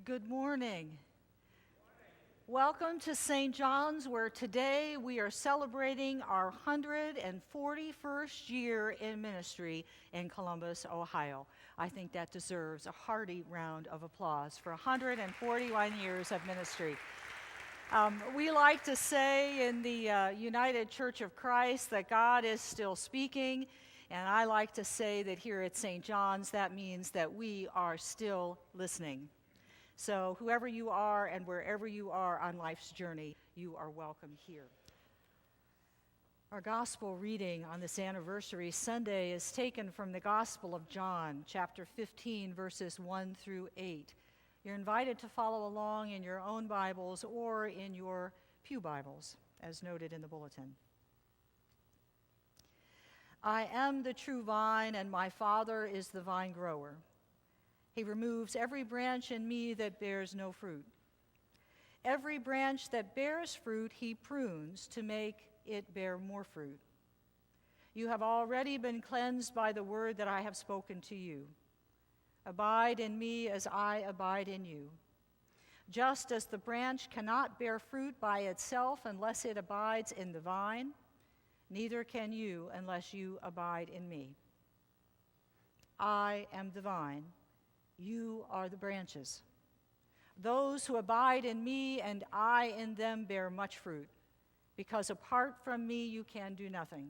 Good morning. Welcome to St. John's, where today we are celebrating our 141st year in ministry in Columbus, Ohio. I think that deserves a hearty round of applause for 141 years of ministry. We like to say in the United Church of Christ that God is still speaking, and I like to say that here at St. John's, that means that we are still listening. So whoever you are and wherever you are on life's journey, you are welcome here. Our gospel reading on this anniversary Sunday is taken from the Gospel of John, chapter 15, verses 1 through 8. You're invited to follow along in your own Bibles or in your pew Bibles, as noted in the bulletin. I am the true vine, and my Father is the vine grower. He removes every branch in me that bears no fruit. Every branch that bears fruit, he prunes to make it bear more fruit. You have already been cleansed by the word that I have spoken to you. Abide in me as I abide in you. Just as the branch cannot bear fruit by itself unless it abides in the vine, neither can you unless you abide in me. I am the vine, you are the branches. Those who abide in me and I in them bear much fruit, because apart from me you can do nothing.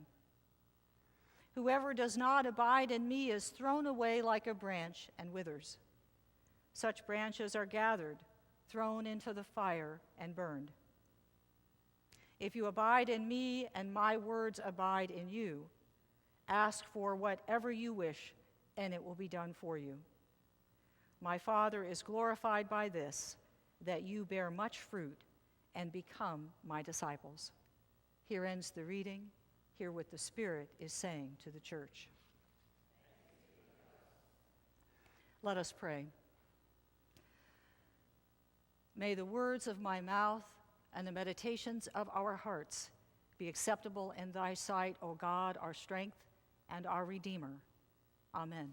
Whoever does not abide in me is thrown away like a branch and withers. Such branches are gathered, thrown into the fire, and burned. If you abide in me and my words abide in you, ask for whatever you wish, and it will be done for you. My Father is glorified by this, that you bear much fruit and become my disciples. Here ends the reading. Hear what the Spirit is saying to the church. Let us pray. May the words of my mouth and the meditations of our hearts be acceptable in thy sight, O God, our strength and our Redeemer. Amen.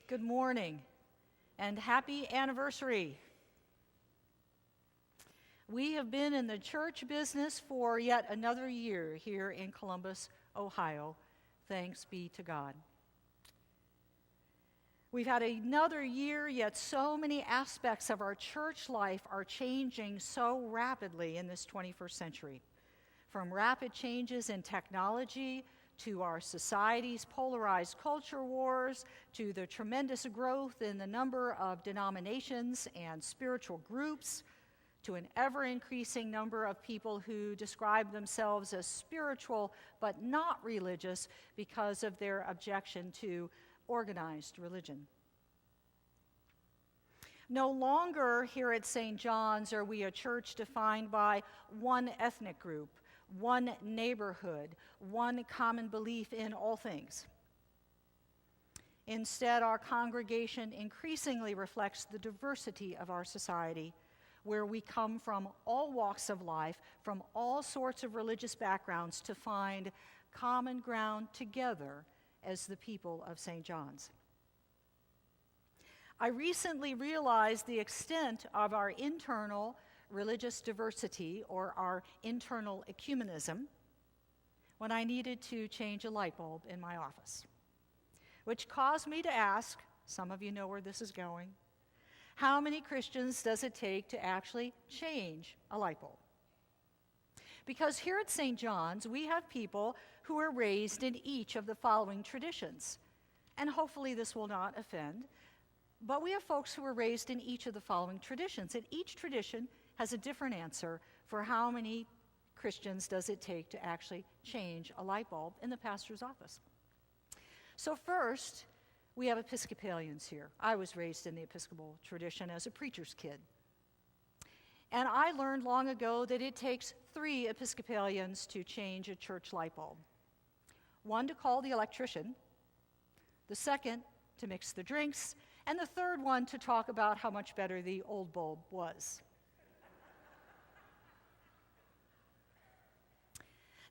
Good morning and happy anniversary. We have been in the church business for yet another year here in Columbus, Ohio. Thanks be to God. We've had another year, yet so many aspects of our church life are changing so rapidly in this 21st century. From rapid changes in technology, to our society's polarized culture wars, to the tremendous growth in the number of denominations and spiritual groups, to an ever-increasing number of people who describe themselves as spiritual but not religious because of their objection to organized religion. No longer here at St. John's are we a church defined by one ethnic group, one neighborhood, one common belief in all things. Instead, our congregation increasingly reflects the diversity of our society, where we come from all walks of life, from all sorts of religious backgrounds, to find common ground together as the people of St. John's. I recently realized the extent of our internal religious diversity, or our internal ecumenism, when I needed to change a light bulb in my office, which caused me to ask, some of you know where this is going, how many Christians does it take to actually change a light bulb? Because here at St. John's, we have people who are raised in each of the following traditions. And hopefully this will not offend, but we have folks who are raised in each of the following traditions. And each tradition has a different answer for how many Christians does it take to actually change a light bulb in the pastor's office. So first, we have Episcopalians here. I was raised in the Episcopal tradition as a preacher's kid. And I learned long ago that it takes 3 Episcopalians to change a church light bulb. One to call the electrician, the second to mix the drinks, and the third one to talk about how much better the old bulb was.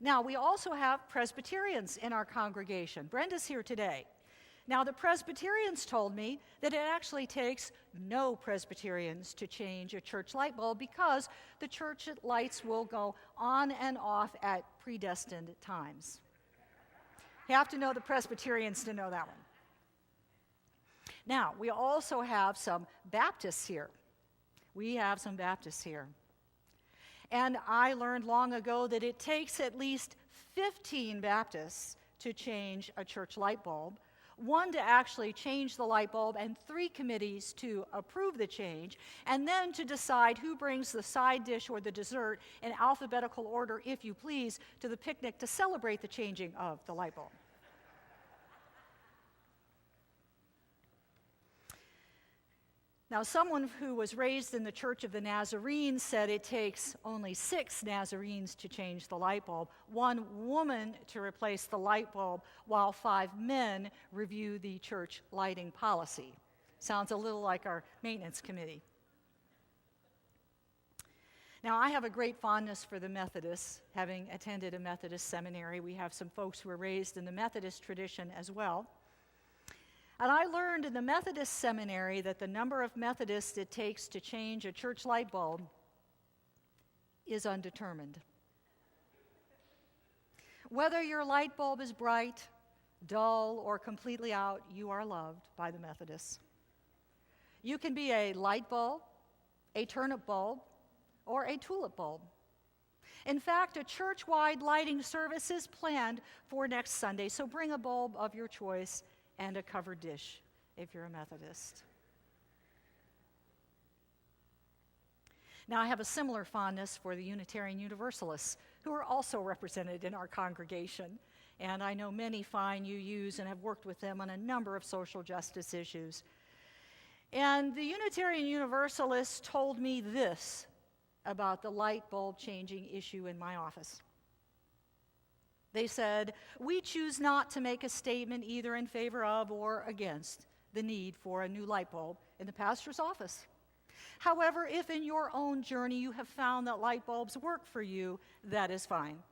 Now, we also have Presbyterians in our congregation. Brenda's here today. Now, the Presbyterians told me that it actually takes no Presbyterians to change a church light bulb because the church lights will go on and off at predestined times. You have to know the Presbyterians to know that one. Now, we also have some Baptists here. And I learned long ago that it takes at least 15 Baptists to change a church light bulb, 1 to actually change the light bulb, and 3 committees to approve the change, and then to decide who brings the side dish or the dessert in alphabetical order, if you please, to the picnic to celebrate the changing of the light bulb. Now, someone who was raised in the Church of the Nazarene said it takes only 6 Nazarenes to change the light bulb, 1 woman to replace the light bulb, while 5 men review the church lighting policy. Sounds a little like our maintenance committee. Now, I have a great fondness for the Methodists, having attended a Methodist seminary. We have some folks who were raised in the Methodist tradition as well. And I learned in the Methodist seminary that the number of Methodists it takes to change a church light bulb is undetermined. Whether your light bulb is bright, dull, or completely out, you are loved by the Methodists. You can be a light bulb, a turnip bulb, or a tulip bulb. In fact, a church-wide lighting service is planned for next Sunday, so bring a bulb of your choice and a covered dish if you're a Methodist. Now, I have a similar fondness for the Unitarian Universalists, who are also represented in our congregation. And I know many fine UUs and have worked with them on a number of social justice issues. And the Unitarian Universalists told me this about the light bulb changing issue in my office. They said, "We choose not to make a statement either in favor of or against the need for a new light bulb in the pastor's office. However, if in your own journey you have found that light bulbs work for you, that is fine.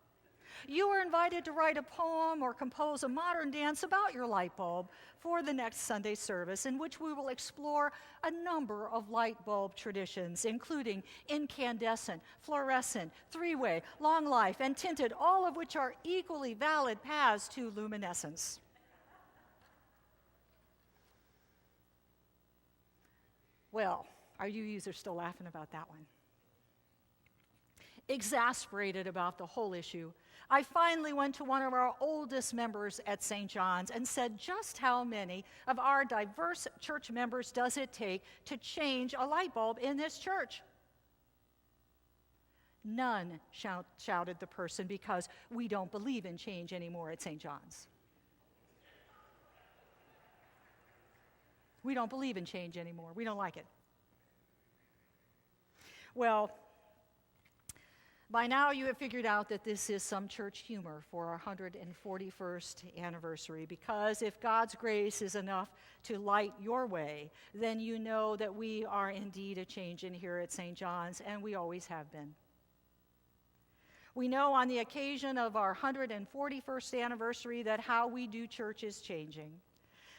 You are invited to write a poem or compose a modern dance about your light bulb for the next Sunday service, in which we will explore a number of light bulb traditions, including incandescent, fluorescent, three-way, long life, and tinted, all of which are equally valid paths to luminescence." Well, our UUs are still laughing about that one. Exasperated about the whole issue, I finally went to one of our oldest members at St. John's and said, just how many of our diverse church members does it take to change a light bulb in this church? "None," shouted the person, "because we don't believe in change anymore at St. John's." We don't believe in change anymore. We don't like it. Well, by now you have figured out that this is some church humor for our 141st anniversary, because if God's grace is enough to light your way, then you know that we are indeed a change in here at St. John's, and we always have been. We know on the occasion of our 141st anniversary that how we do church is changing.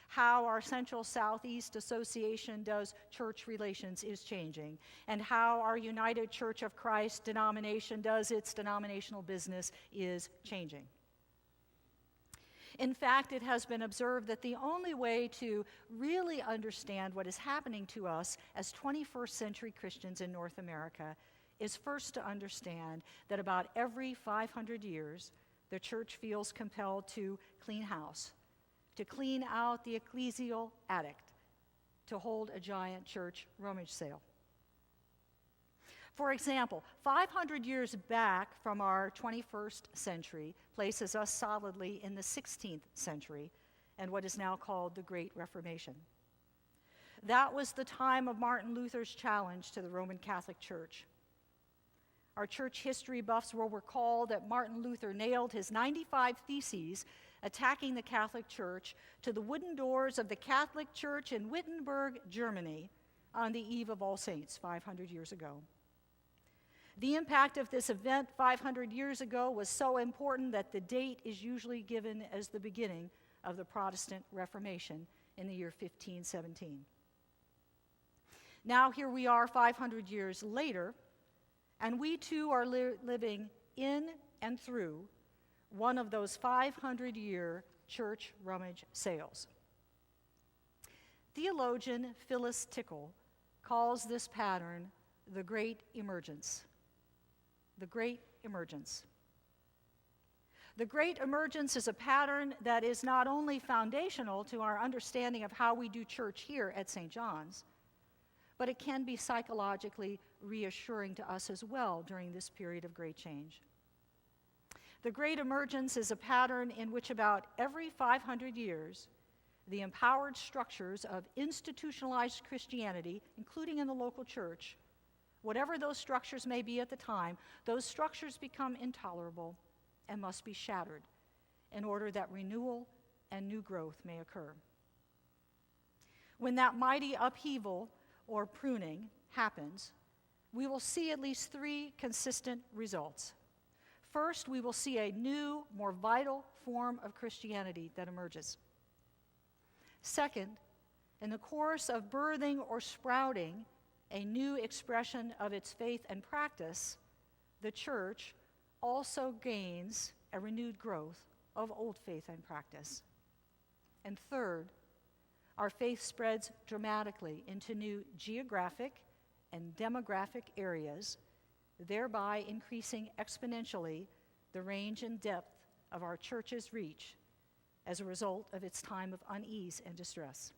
How our Central Southeast Association does church relations is changing, and how our United Church of Christ denomination does its denominational business is changing. In fact, it has been observed that the only way to really understand what is happening to us as 21st century Christians in North America is first to understand that about every 500 years, the church feels compelled to clean house, to clean out the ecclesial attic, to hold a giant church rummage sale. For example, 500 years back from our 21st century places us solidly in the 16th century and what is now called the Great Reformation. That was the time of Martin Luther's challenge to the Roman Catholic Church. Our church history buffs will recall that Martin Luther nailed his 95 theses attacking the Catholic Church to the wooden doors of the Catholic Church in Wittenberg, Germany, on the eve of All Saints 500 years ago. The impact of this event 500 years ago was so important that the date is usually given as the beginning of the Protestant Reformation in the year 1517. Now here we are 500 years later, and we too are living in and through one of those 500-year church rummage sales. Theologian Phyllis Tickle calls this pattern the Great Emergence. The Great Emergence. The Great Emergence is a pattern that is not only foundational to our understanding of how we do church here at St. John's, but it can be psychologically reassuring to us as well during this period of great change. The Great Emergence is a pattern in which about every 500 years, the empowered structures of institutionalized Christianity, including in the local church, whatever those structures may be at the time, those structures become intolerable and must be shattered in order that renewal and new growth may occur. When that mighty upheaval or pruning happens, we will see at least three consistent results. First, we will see a new, more vital form of Christianity that emerges. Second, in the course of birthing or sprouting a new expression of its faith and practice, the church also gains a renewed growth of old faith and practice. And third, our faith spreads dramatically into new geographic and demographic areas, thereby increasing exponentially the range and depth of our church's reach as a result of its time of unease and distress.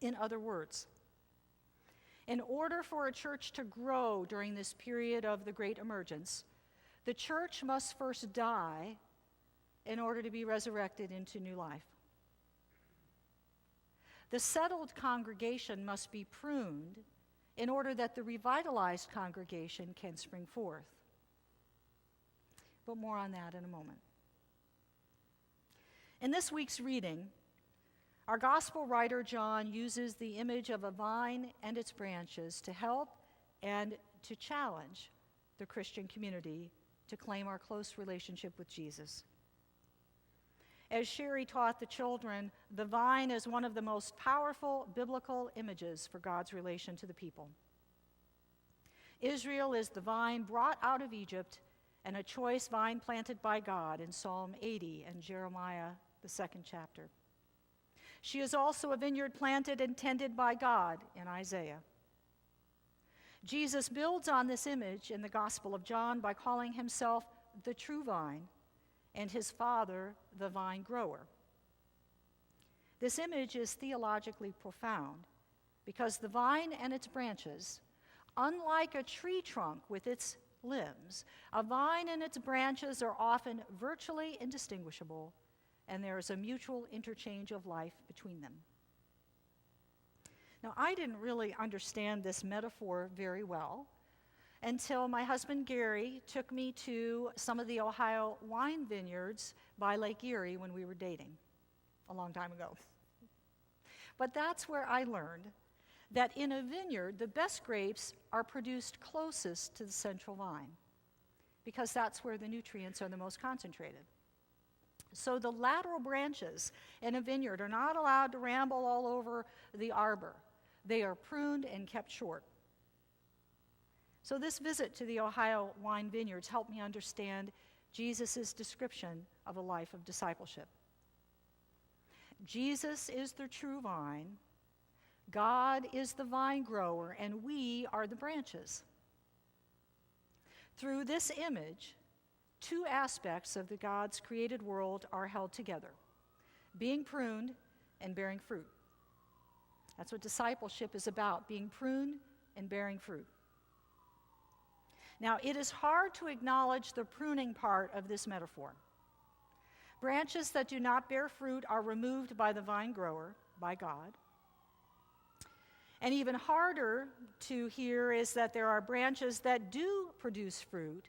In other words, in order for a church to grow during this period of the Great Emergence, the church must first die in order to be resurrected into new life. The settled congregation must be pruned in order that the revitalized congregation can spring forth. But more on that in a moment. In this week's reading, our gospel writer John uses the image of a vine and its branches to help and to challenge the Christian community to claim our close relationship with Jesus. As Sherry taught the children, the vine is one of the most powerful biblical images for God's relation to the people. Israel is the vine brought out of Egypt and a choice vine planted by God in Psalm 80 and Jeremiah, the 2nd chapter. She is also a vineyard planted and tended by God in Isaiah. Jesus builds on this image in the Gospel of John by calling himself the true vine and his Father the vine grower. This image is theologically profound because the vine and its branches, unlike a tree trunk with its limbs, a vine and its branches are often virtually indistinguishable, and there is a mutual interchange of life between them. Now, I didn't really understand this metaphor very well until my husband Gary took me to some of the Ohio wine vineyards by Lake Erie when we were dating a long time ago. But that's where I learned that in a vineyard, the best grapes are produced closest to the central vine because that's where the nutrients are the most concentrated. So the lateral branches in a vineyard are not allowed to ramble all over the arbor. They are pruned and kept short. So this visit to the Ohio wine vineyards helped me understand Jesus' description of a life of discipleship. Jesus is the true vine, God is the vine grower, and we are the branches. Through this image, two aspects of the God's created world are held together: being pruned and bearing fruit. That's what discipleship is about, being pruned and bearing fruit. Now, it is hard to acknowledge the pruning part of this metaphor. Branches that do not bear fruit are removed by the vine grower, by God. And even harder to hear is that there are branches that do produce fruit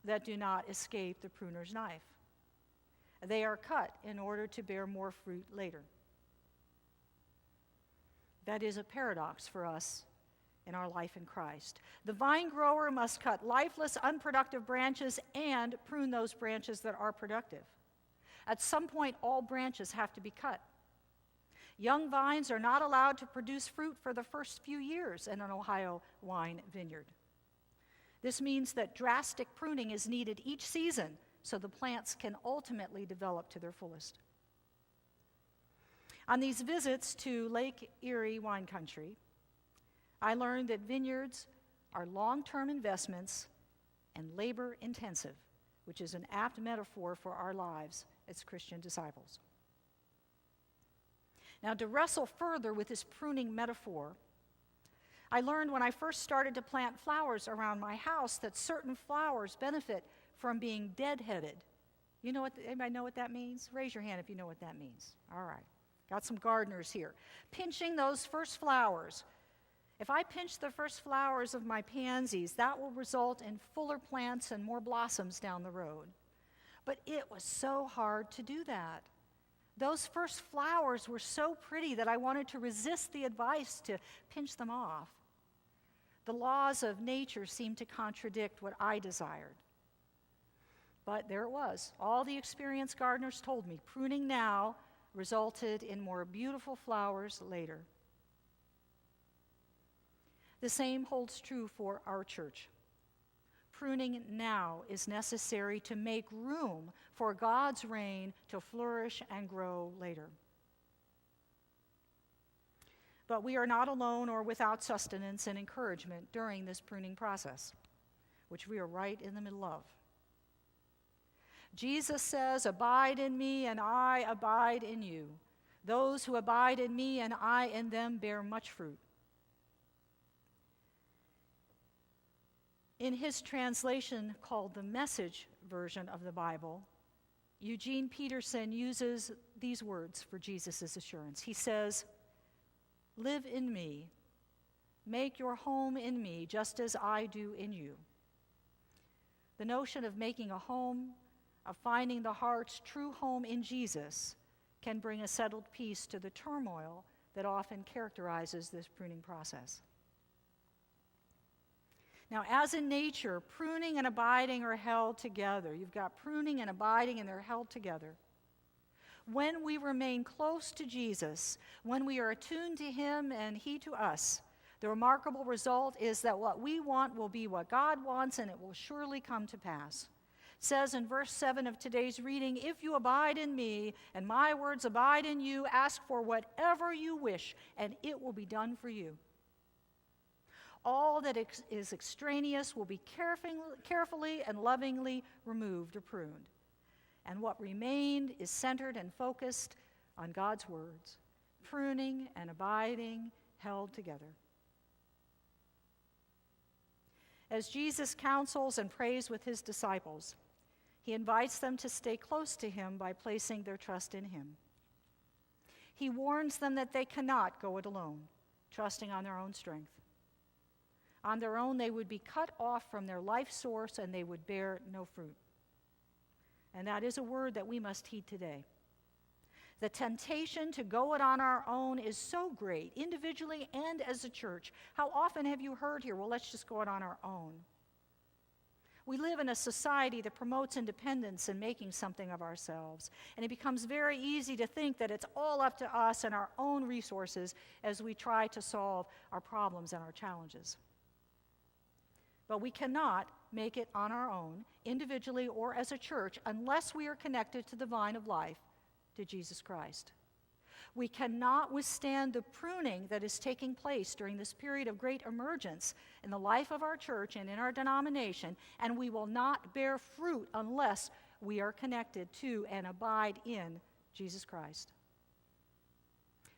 that do not escape the pruner's knife. They are cut in order to bear more fruit later. That is a paradox for us in our life in Christ. The vine grower must cut lifeless, unproductive branches and prune those branches that are productive. At some point, all branches have to be cut. Young vines are not allowed to produce fruit for the first few years in an Ohio wine vineyard. This means that drastic pruning is needed each season so the plants can ultimately develop to their fullest. On these visits to Lake Erie wine country, I learned that vineyards are long-term investments and labor-intensive, which is an apt metaphor for our lives as Christian disciples. Now, to wrestle further with this pruning metaphor, I learned when I first started to plant flowers around my house that certain flowers benefit from being deadheaded. Anybody know what that means? Raise your hand if you know what that means. All right. Got some gardeners here. Pinching those first flowers. If I pinch the first flowers of my pansies, that will result in fuller plants and more blossoms down the road. But it was so hard to do that. Those first flowers were so pretty that I wanted to resist the advice to pinch them off. The laws of nature seemed to contradict what I desired. But there it was. All the experienced gardeners told me, pruning now resulted in more beautiful flowers later. The same holds true for our church. Pruning now is necessary to make room for God's reign to flourish and grow later. But we are not alone or without sustenance and encouragement during this pruning process, which we are right in the middle of. Jesus says, "Abide in me and I abide in you. Those who abide in me and I in them bear much fruit." In his translation called the Message version of the Bible, Eugene Peterson uses these words for Jesus' assurance. He says, "Live in me, make your home in me, just as I do in you." The notion of making a home, of finding the heart's true home in Jesus, can bring a settled peace to the turmoil that often characterizes this pruning process. Now, as in nature, pruning and abiding are held together. You've got pruning and abiding, and they're held together. When we remain close to Jesus, when we are attuned to him and he to us, the remarkable result is that what we want will be what God wants, and it will surely come to pass. It says in verse 7 of today's reading, "If you abide in me, and my words abide in you, ask for whatever you wish, and it will be done for you." All that is extraneous will be carefully and lovingly removed or pruned. And what remained is centered and focused on God's words, pruning and abiding held together. As Jesus counsels and prays with his disciples, he invites them to stay close to him by placing their trust in him. He warns them that they cannot go it alone, trusting on their own strength. On their own, they would be cut off from their life source and they would bear no fruit. And that is a word that we must heed today. The temptation to go it on our own is so great, individually and as a church. How often have you heard here, well, let's just go it on our own? We live in a society that promotes independence and making something of ourselves. And it becomes very easy to think that it's all up to us and our own resources as we try to solve our problems and our challenges. But we cannot make it on our own, individually or as a church, unless we are connected to the vine of life, to Jesus Christ. We cannot withstand the pruning that is taking place during this period of great emergence in the life of our church and in our denomination, and we will not bear fruit unless we are connected to and abide in Jesus Christ.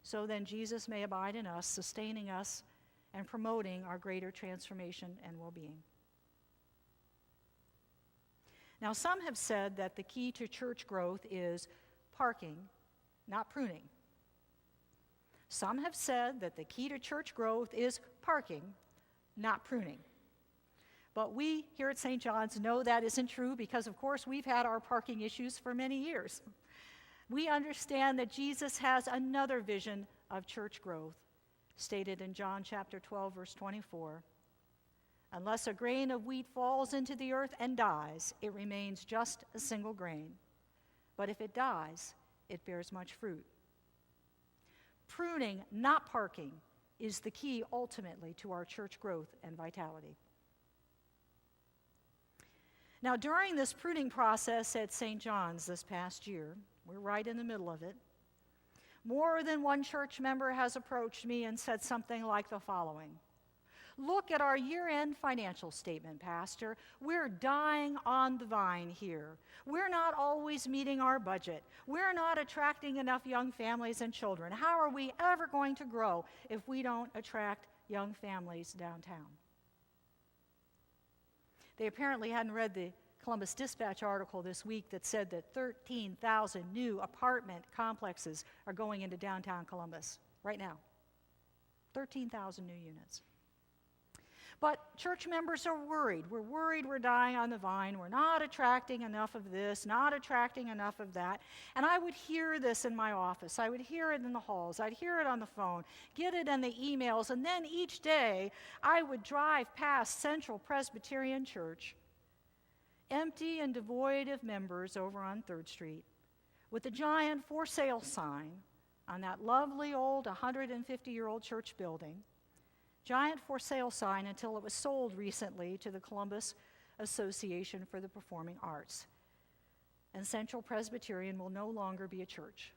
So then Jesus may abide in us, sustaining us and promoting our greater transformation and well-being. Now, some have said that the key to church growth is parking, not pruning. Some have said that the key to church growth is parking, not pruning. But we here at St. John's know that isn't true because, of course, we've had our parking issues for many years. We understand that Jesus has another vision of church growth, stated in John chapter 12, verse 24. "Unless a grain of wheat falls into the earth and dies, it remains just a single grain. but if it dies, it bears much fruit. Pruning, not parking, is the key ultimately to our church growth and vitality. Now, during this pruning process at St. John's this past year, we're right in the middle of it, more than one church member has approached me and said something like the following: "Look at our year-end financial statement, Pastor. We're dying on the vine here. We're not always meeting our budget. We're not attracting enough young families and children. How are we ever going to grow if we don't attract young families downtown?" They apparently hadn't read the Columbus Dispatch article this week that said that 13,000 new apartment complexes are going into downtown Columbus right now. 13,000 new units. But church members are worried. We're worried we're dying on the vine. We're not attracting enough of this, not attracting enough of that. And I would hear this in my office. I would hear it in the halls. I'd hear it on the phone, get it in the emails. And then each day I would drive past Central Presbyterian Church, empty and devoid of members over on 3rd Street, with a giant for sale sign on that lovely old 150-year-old church building. Giant for sale sign until it was sold recently to the Columbus Association for the Performing Arts. And Central Presbyterian will no longer be a church.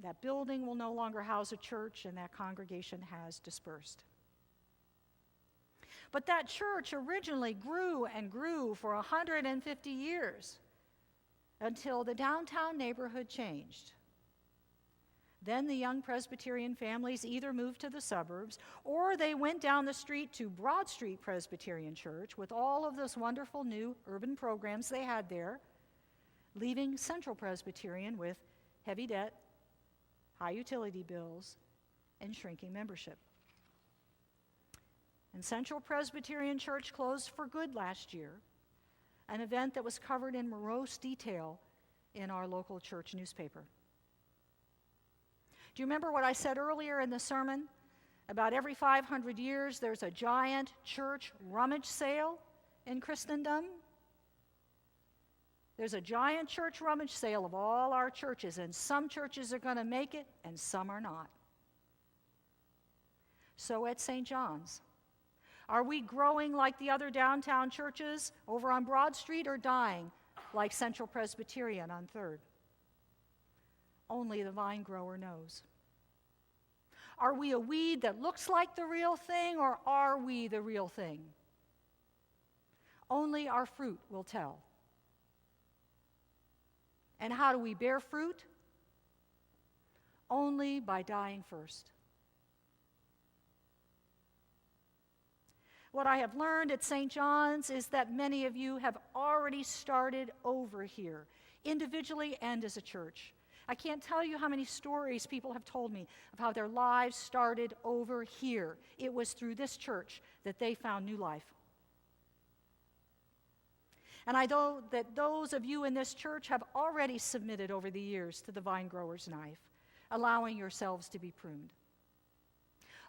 That building will no longer house a church, and that congregation has dispersed. But that church originally grew and grew for 150 years until the downtown neighborhood changed. Then the young Presbyterian families either moved to the suburbs or they went down the street to Broad Street Presbyterian Church with all of those wonderful new urban programs they had there, leaving Central Presbyterian with heavy debt, high utility bills, and shrinking membership. And Central Presbyterian Church closed for good last year, an event that was covered in morose detail in our local church newspaper. Do you remember what I said earlier in the sermon? About every 500 years, there's a giant church rummage sale in Christendom. There's a giant church rummage sale of all our churches, and some churches are going to make it, and some are not. So at St. John's, are we growing like the other downtown churches over on Broad Street, or dying like Central Presbyterian on 3rd? Only the vine grower knows. Are we a weed that looks like the real thing, or are we the real thing? Only our fruit will tell. And how do we bear fruit? Only by dying first. What I have learned at St. John's is that many of you have already started over here, individually and as a church. I can't tell you how many stories people have told me of how their lives started over here. It was through this church that they found new life. And I know that those of you in this church have already submitted over the years to the vine grower's knife, allowing yourselves to be pruned.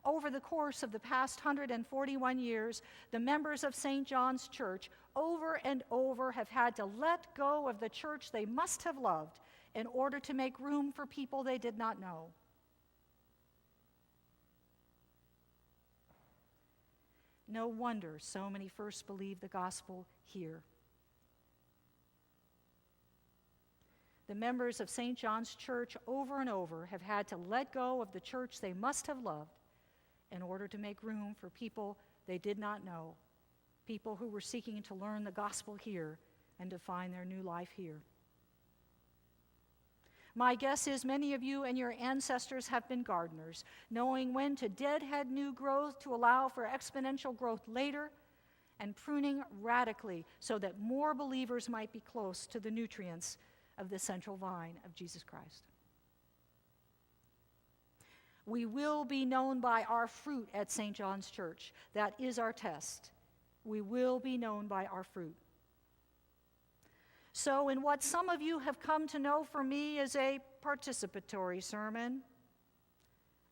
Over the course of the past 141 years, the members of St. John's Church over and over have had to let go of the church they must have loved in order to make room for people they did not know. No wonder so many first believed the gospel here. The members of St. John's Church over and over have had to let go of the church they must have loved in order to make room for people they did not know, people who were seeking to learn the gospel here and to find their new life here. My guess is many of you and your ancestors have been gardeners, knowing when to deadhead new growth to allow for exponential growth later, and pruning radically so that more believers might be close to the nutrients of the central vine of Jesus Christ. We will be known by our fruit at St. John's Church. That is our test. We will be known by our fruit. So in what some of you have come to know for me as a participatory sermon,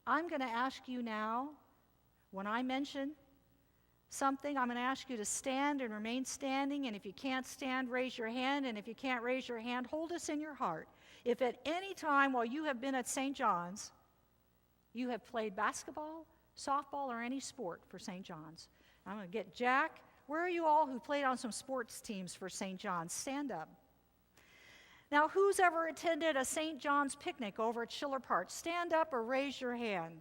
I'm going to ask you now, when I mention something, I'm going to ask you to stand and remain standing, and if you can't stand, raise your hand, and if you can't raise your hand, hold us in your heart. If at any time while you have been at St. John's, you have played basketball, softball, or any sport for St. John's, I'm going to get Jack. Where are you all who played on some sports teams for St. John's? Stand up. Now, who's ever attended a St. John's picnic over at Schiller Park? Stand up or raise your hand.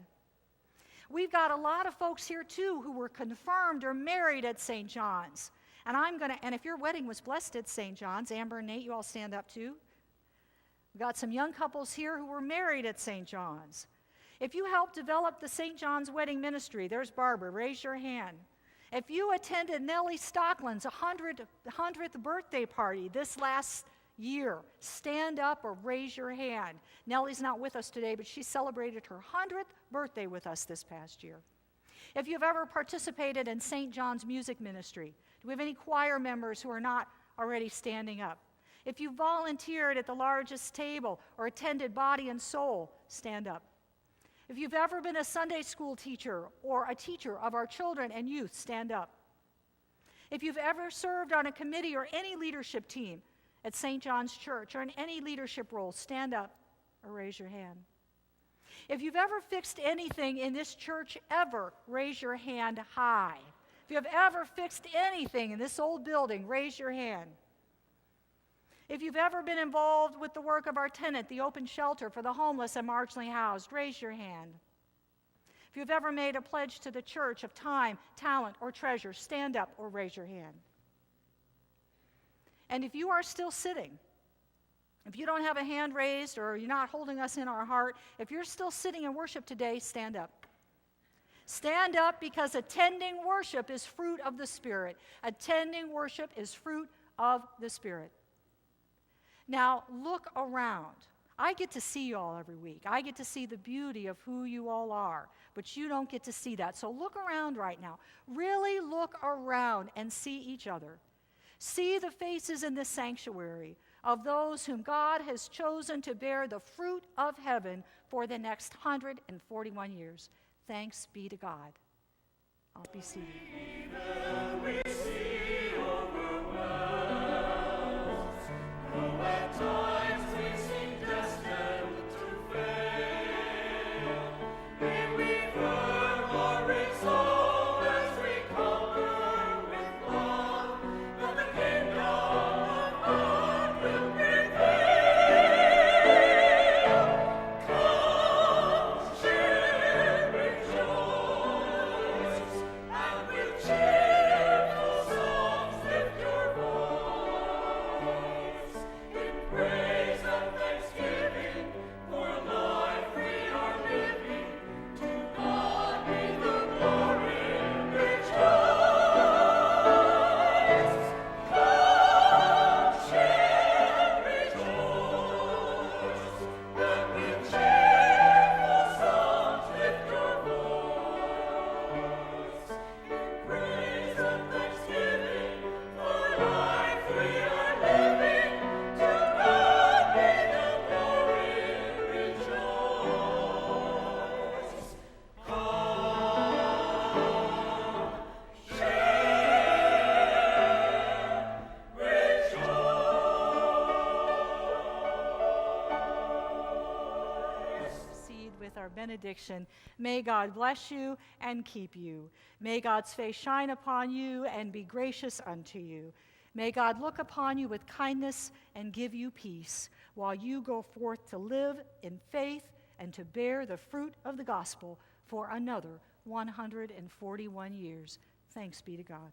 We've got a lot of folks here, too, who were confirmed or married at St. John's. And if your wedding was blessed at St. John's, Amber and Nate, you all stand up, too. We've got some young couples here who were married at St. John's. If you helped develop the St. John's wedding ministry, there's Barbara, raise your hand. If you attended Nellie Stockland's 100th birthday party this last year, stand up or raise your hand. Nellie's not with us today, but she celebrated her 100th birthday with us this past year. If you've ever participated in St. John's music ministry, do we have any choir members who are not already standing up? If you volunteered at the largest table or attended Body and Soul, stand up. If you've ever been a Sunday school teacher or a teacher of our children and youth, stand up. If you've ever served on a committee or any leadership team at St. John's Church or in any leadership role, stand up or raise your hand. If you've ever fixed anything in this church ever, raise your hand high. If you have ever fixed anything in this old building, raise your hand. If you've ever been involved with the work of our tenant, the open shelter for the homeless and marginally housed, raise your hand. If you've ever made a pledge to the church of time, talent, or treasure, stand up or raise your hand. And if you are still sitting, if you don't have a hand raised or you're not holding us in our heart, if you're still sitting in worship today, stand up. Stand up, because attending worship is fruit of the Spirit. Attending worship is fruit of the Spirit. Now, look around. I get to see you all every week. I get to see the beauty of who you all are, but you don't get to see that. So look around right now. Really look around and see each other. See the faces in this sanctuary of those whom God has chosen to bear the fruit of heaven for the next 141 years. Thanks be to God. I'll be seated. At times we seem destined to fail. May we firm our resolve as we conquer with love, that the kingdom of God will prevail. Come, share, rejoice, and with cheerful songs lift your voice. Praise and thanksgiving for life we are living. To God be the glory. Rejoice. Come, share, rejoice, and with cheerful songs lift your voice. In praise and thanksgiving for life we are living. Our benediction. May God bless you and keep you. May God's face shine upon you and be gracious unto you. May God look upon you with kindness and give you peace while you go forth to live in faith and to bear the fruit of the gospel for another 141 years. Thanks be to God.